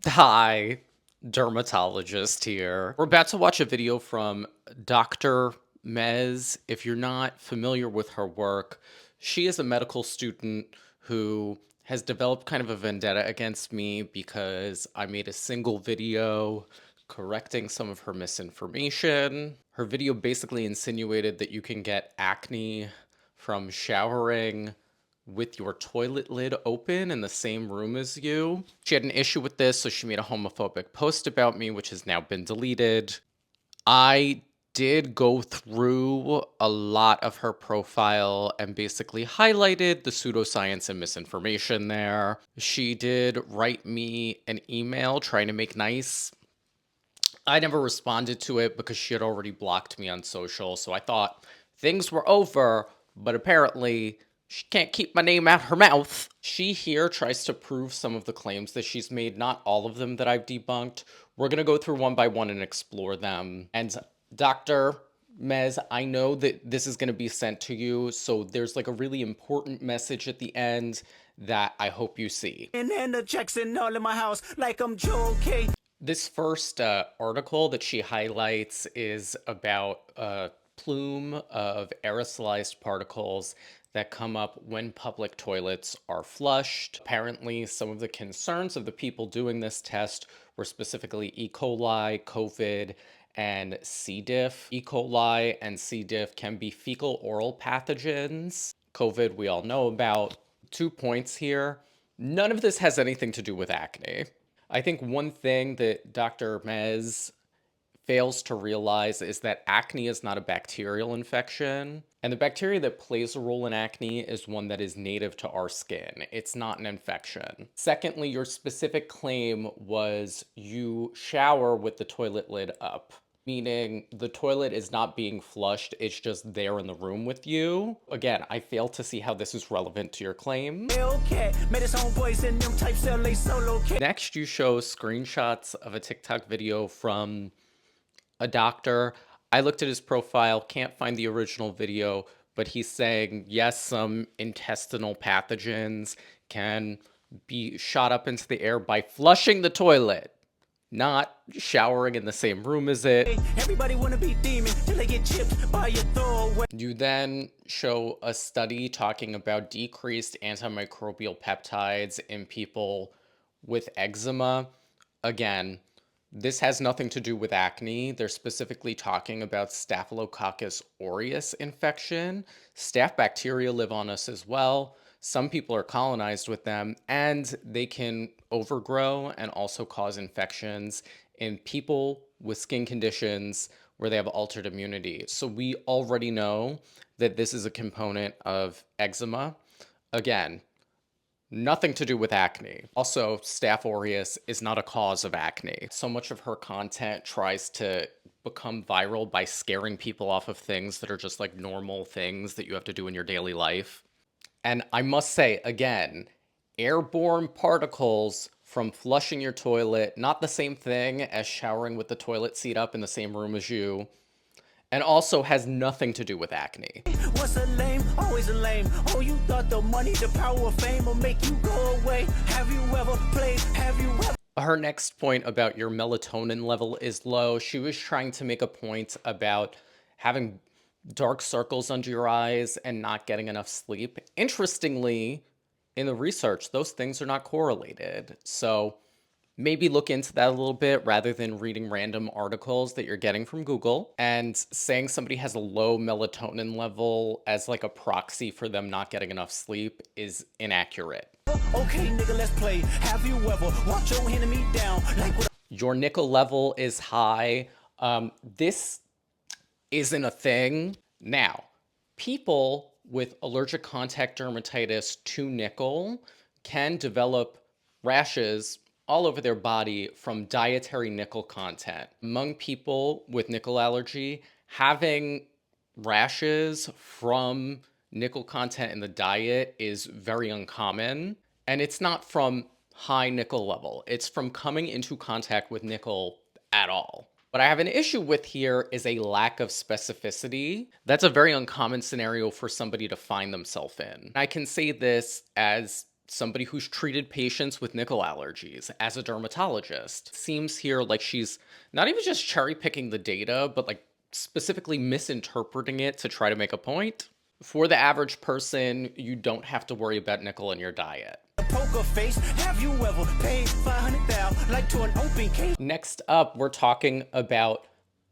Hi, dermatologist here. We're about to watch a video from Dr. Mez. If you're not familiar with her work, she is a medical student who has developed kind of a vendetta against me because I made a single video correcting some of her misinformation. Her video basically insinuated that you can get acne from showering with your toilet lid open in the same room as you. She had an issue with this, so she made a homophobic post about me, which has now been deleted. I did go through a lot of her profile and basically highlighted the pseudoscience and misinformation there. She did write me an email trying to make nice. I never responded to it because she had already blocked me on social, so I thought things were over, but apparently she can't keep my name out her mouth. She here tries to prove some of the claims that she's made, not all of them that I've debunked. We're going to go through one by one and explore them. And Dr. Mez, I know that this is going to be sent to you, so there's like a really important message at the end that I hope you see. And the Jackson all in my house like I'm Joe K. This first article that she highlights is about a plume of aerosolized particles that come up when public toilets are flushed. Apparently, some of the concerns of the people doing this test were specifically E. coli, COVID, and C. diff. E. coli and C. diff can be fecal oral pathogens. COVID, we all know about. 2 points here. None of this has anything to do with acne. I think one thing that Dr. Mez fails to realize is that acne is not a bacterial infection. And the bacteria that plays a role in acne is one that is native to our skin. It's not an infection. Secondly, your specific claim was you shower with the toilet lid up, meaning the toilet is not being flushed, it's just there in the room with you. Again, I fail to see how this is relevant to your claim. Next, you show screenshots of a TikTok video from a doctor. I looked at his profile, can't find the original video, but he's saying, yes, some intestinal pathogens can be shot up into the air by flushing the toilet, not showering in the same room as it. Everybody wanna be demon till they get chipped by your throwaway. You then show a study talking about decreased antimicrobial peptides in people with eczema. Again, this has nothing to do with acne. They're specifically talking about Staphylococcus aureus infection. Staph bacteria live on us as well. Some people are colonized with them, and they can overgrow and also cause infections in people with skin conditions where they have altered immunity. So we already know that this is a component of eczema. Again, nothing to do with acne. Also, Staph aureus is not a cause of acne. So much of her content tries to become viral by scaring people off of things that are just like normal things that you have to do in your daily life. And I must say, again, airborne particles from flushing your toilet, not the same thing as showering with the toilet seat up in the same room as you, and also has nothing to do with acne. What's a lame? Always a lame. Oh, you thought the money, the power of fame will make you go away. Have you ever played? Have you ever? Her next point about your melatonin level is low. She was trying to make a point about having dark circles under your eyes and not getting enough sleep. Interestingly, in the research, those things are not correlated. So maybe look into that a little bit rather than reading random articles that you're getting from Google and saying somebody has a low melatonin level as like a proxy for them not getting enough sleep is inaccurate. Okay, nigga, let's play. Have you ever walked your enemy down like what? Your nickel level is high. This isn't a thing. Now, people with allergic contact dermatitis to nickel can develop rashes all over their body from dietary nickel content. Among people with nickel allergy, having rashes from nickel content in the diet is very uncommon. And it's not from high nickel level. It's from coming into contact with nickel at all. What I have an issue with here is a lack of specificity. That's a very uncommon scenario for somebody to find themselves in. I can say this as somebody who's treated patients with nickel allergies as a dermatologist. Seems here like she's not even just cherry picking the data, but like specifically misinterpreting it to try to make a point. For the average person, you don't have to worry about nickel in your diet. Poker face, have you ever paid 500,000 like to an open case? Next up, we're talking about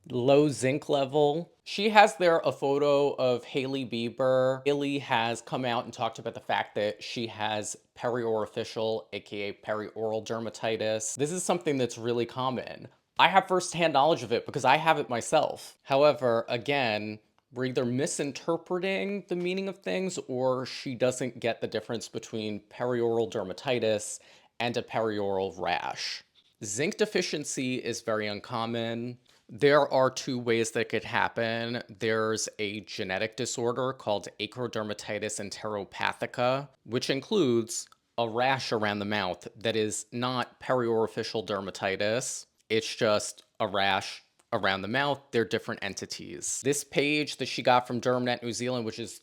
low zinc level. She has there a photo of Hailey Bieber. Hailey has come out and talked about the fact that she has periorificial, aka perioral dermatitis. This is something that's really common. I have firsthand knowledge of it because I have it myself. However, again, we're either misinterpreting the meaning of things or she doesn't get the difference between perioral dermatitis and a perioral rash. Zinc deficiency is very uncommon. There are two ways that could happen. There's a genetic disorder called acrodermatitis enteropathica, which includes a rash around the mouth that is not periorificial dermatitis. It's just a rash around the mouth. They're different entities. This page that she got from DermNet New Zealand, which is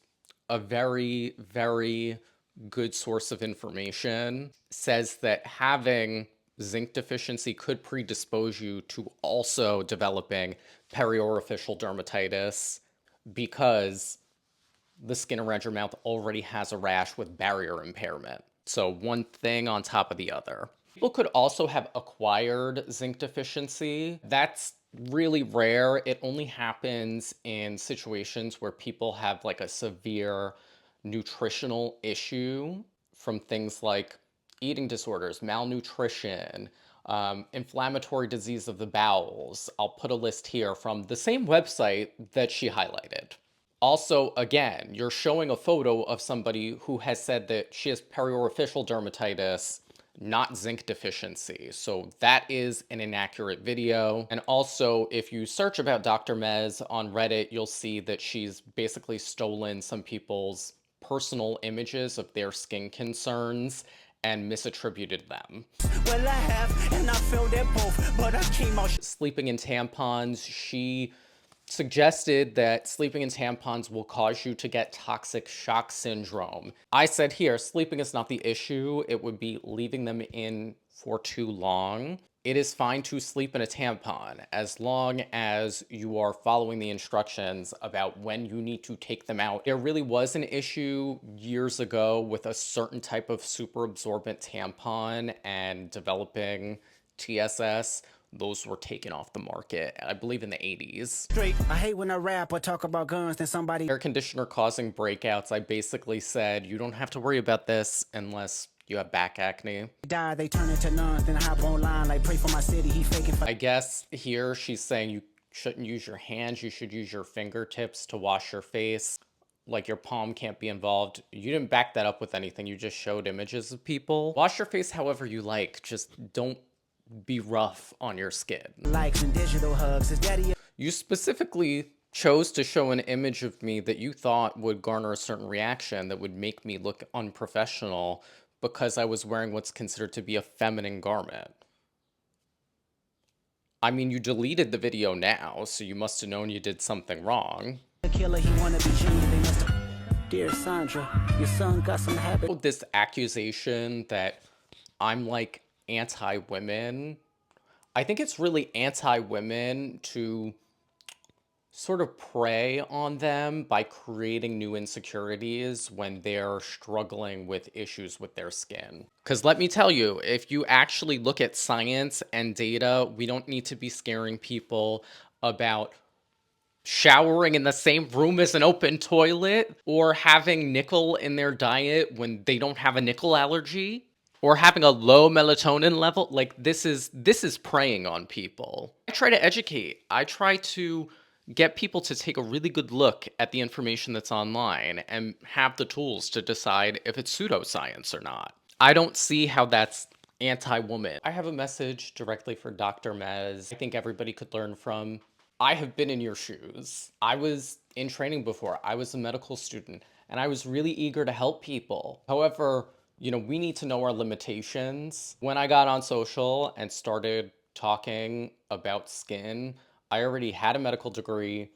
a very, very good source of information, says that having zinc deficiency could predispose you to also developing periorificial dermatitis because the skin around your mouth already has a rash with barrier impairment. So one thing on top of the other. People could also have acquired zinc deficiency. That's really rare. It only happens in situations where people have like a severe nutritional issue from things like eating disorders, malnutrition, inflammatory disease of the bowels. I'll put a list here from the same website that she highlighted. Also, again, you're showing a photo of somebody who has said that she has periorificial dermatitis, not zinc deficiency. So that is an inaccurate video. And also, if you search about Dr. Mez on Reddit, you'll see that she's basically stolen some people's personal images of their skin concerns and misattributed them. Well, I have, and I feel that both, but I came out. Sleeping in tampons, she suggested that sleeping in tampons will cause you to get toxic shock syndrome. I said here, sleeping is not the issue. It would be leaving them in for too long. It is fine to sleep in a tampon as long as you are following the instructions about when you need to take them out. There really was an issue years ago with a certain type of super absorbent tampon and developing TSS. Those were taken off the market, I believe in the 80s. Straight. I hate when I rap or talk about guns, then somebody. Air conditioner causing breakouts. I basically said, you don't have to worry about this unless you have back acne. Die, they turn into nuns, then hop online like pray for my city. He faking. I guess here she's saying you shouldn't use your hands, you should use your fingertips to wash your face. Like your palm can't be involved. You didn't back that up with anything. You just showed images of people. Wash your face however you like. Just don't be rough on your skin. Likes and digital hugs. His daddy. You specifically chose to show an image of me that you thought would garner a certain reaction that would make me look unprofessional because I was wearing what's considered to be a feminine garment. I mean, you deleted the video now, so you must have known you did something wrong. The killer, he wanna be Jimmy. They must have. Dear Sandra, your son got some habit. This accusation that I'm like anti-women, I think it's really anti-women to sort of prey on them by creating new insecurities when they're struggling with issues with their skin. Because let me tell you, if you actually look at science and data, we don't need to be scaring people about showering in the same room as an open toilet or having nickel in their diet when they don't have a nickel allergy. Or having a low melatonin level. Like this is preying on people. I try to educate. I try to get people to take a really good look at the information that's online and have the tools to decide if it's pseudoscience or not. I don't see how that's anti-woman. I have a message directly for Dr. Mez I think everybody could learn from. I have been in your shoes. I was in training before. I was a medical student and I was really eager to help people. However, you know, we need to know our limitations. When I got on social and started talking about skin, I already had a medical degree,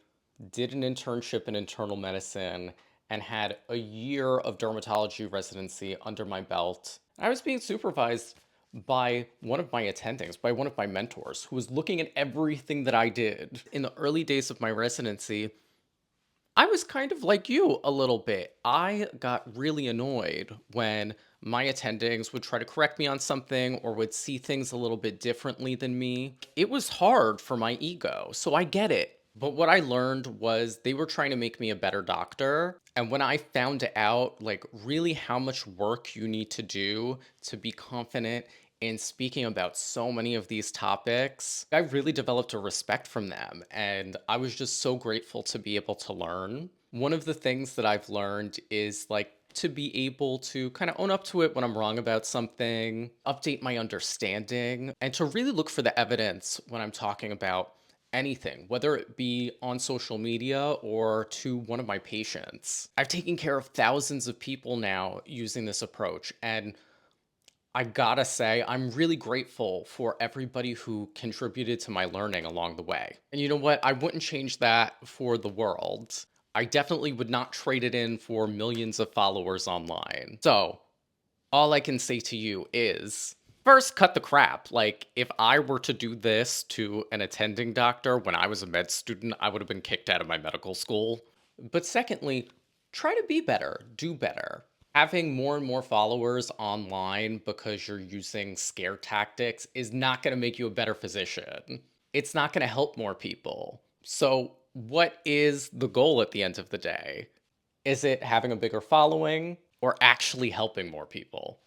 did an internship in internal medicine, and had a year of dermatology residency under my belt. I was being supervised by one of my attendings, by one of my mentors, who was looking at everything that I did. In the early days of my residency, I was kind of like you a little bit. I got really annoyed when my attendings would try to correct me on something or would see things a little bit differently than me. It was hard for my ego, so I get it. But what I learned was they were trying to make me a better doctor. And when I found out, like, really how much work you need to do to be confident in speaking about so many of these topics, I really developed a respect from them. And I was just so grateful to be able to learn. One of the things that I've learned is like to be able to kind of own up to it when I'm wrong about something, update my understanding, and to really look for the evidence when I'm talking about anything, whether it be on social media or to one of my patients. I've taken care of thousands of people now using this approach, and I gotta say, I'm really grateful for everybody who contributed to my learning along the way. And you know what? I wouldn't change that for the world. I definitely would not trade it in for millions of followers online. So, all I can say to you is first, cut the crap. Like, if I were to do this to an attending doctor when I was a med student, I would have been kicked out of my medical school. But secondly, try to be better, do better. Having more and more followers online because you're using scare tactics is not going to make you a better physician. It's not going to help more people. So, what is the goal at the end of the day? Is it having a bigger following or actually helping more people?